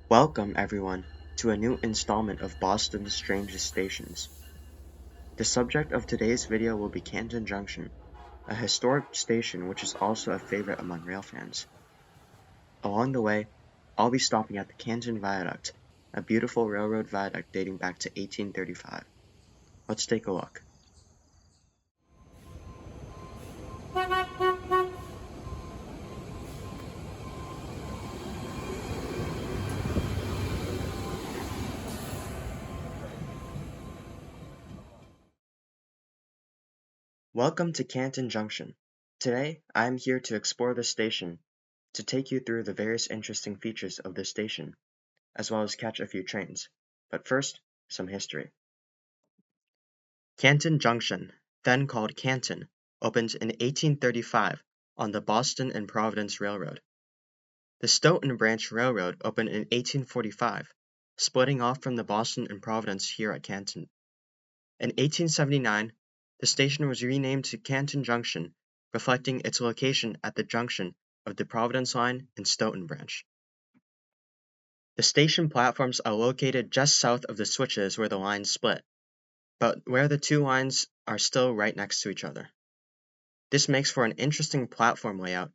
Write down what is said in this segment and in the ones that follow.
Welcome, everyone, to a new installment of Boston's Strangest Stations. The subject of today's video will be Canton Junction, a historic station which is also a favorite among rail fans. Along the way, I'll be stopping at the Canton Viaduct, a beautiful railroad viaduct dating back to 1835. Let's take a look. Welcome to Canton Junction. Today, I am here to explore the station, to take you through the various interesting features of the station, as well as catch a few trains. But first, some history. Canton Junction, then called Canton, opened in 1835 on the Boston and Providence Railroad. The Stoughton Branch Railroad opened in 1845, splitting off from the Boston and Providence here at Canton. In 1879, the station was renamed to Canton Junction, reflecting its location at the junction of the Providence Line and Stoughton Branch. The station platforms are located just south of the switches where the lines split, but where the two lines are still right next to each other. This makes for an interesting platform layout.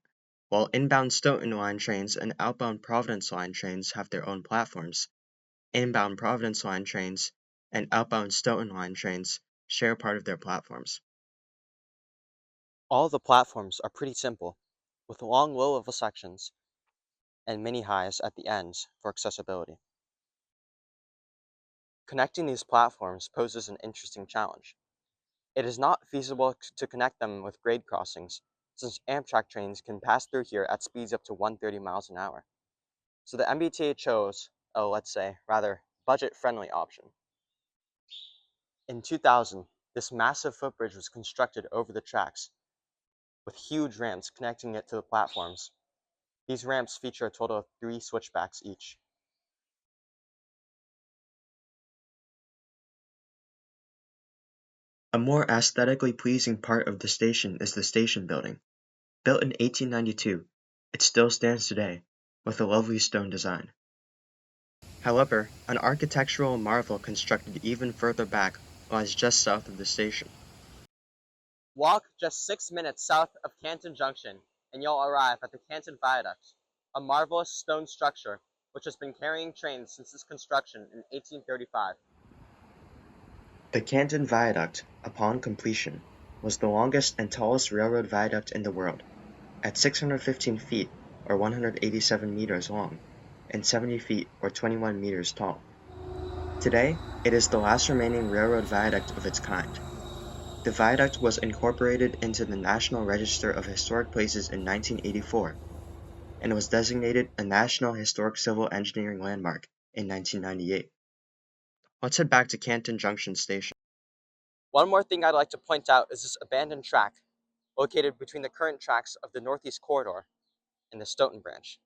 While inbound Stoughton Line trains and outbound Providence Line trains have their own platforms, inbound Providence Line trains and outbound Stoughton Line trains share part of their platforms. All the platforms are pretty simple, with long low-level sections and mini highs at the ends for accessibility. Connecting these platforms poses an interesting challenge. It is not feasible to connect them with grade crossings, since Amtrak trains can pass through here at speeds up to 130 miles an hour. So the MBTA chose let's say, rather budget-friendly option. In 2000, this massive footbridge was constructed over the tracks, with huge ramps connecting it to the platforms. These ramps feature a total of 3 switchbacks each. A more aesthetically pleasing part of the station is the station building. Built in 1892, it still stands today, with a lovely stone design. However, an architectural marvel constructed even further back lies just south of the station. Walk just 6 minutes south of Canton Junction, and you'll arrive at the Canton Viaduct, a marvelous stone structure which has been carrying trains since its construction in 1835. The Canton Viaduct, upon completion, was the longest and tallest railroad viaduct in the world, at 615 feet or 187 meters long, and 70 feet or 21 meters tall. Today, it is the last remaining railroad viaduct of its kind. The viaduct was incorporated into the National Register of Historic Places in 1984 and was designated a National Historic Civil Engineering Landmark in 1998. Let's head back to Canton Junction Station. One more thing I'd like to point out is this abandoned track, located between the current tracks of the Northeast Corridor and the Stoughton Branch.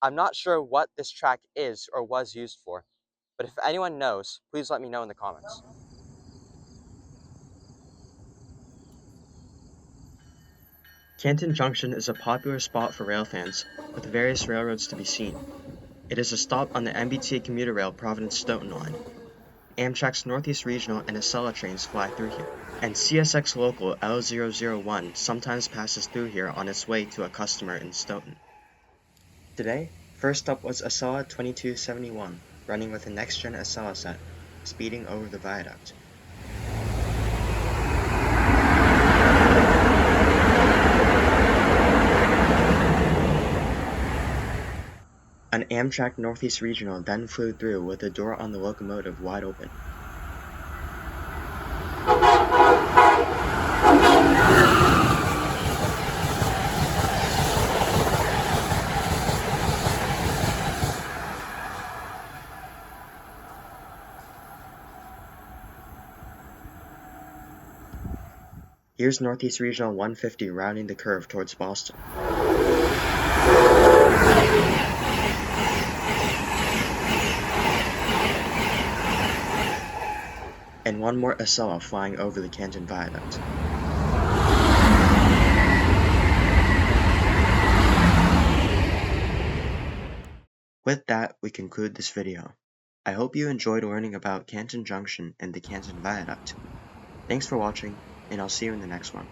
I'm not sure what this track is or was used for, but if anyone knows, please let me know in the comments. Canton Junction is a popular spot for rail fans, with various railroads to be seen. It is a stop on the MBTA Commuter Rail Providence-Stoughton line. Amtrak's Northeast Regional and Acela trains fly through here, and CSX Local L001 sometimes passes through here on its way to a customer in Stoughton. Today, first up was Acela 2271, running with a next-gen Acela set, speeding over the viaduct. An Amtrak Northeast Regional then flew through with the door on the locomotive wide open. Here's Northeast Regional 150 rounding the curve towards Boston. And one more Acela flying over the Canton Viaduct. With that, we conclude this video. I hope you enjoyed learning about Canton Junction and the Canton Viaduct. Thanks for watching, and I'll see you in the next one.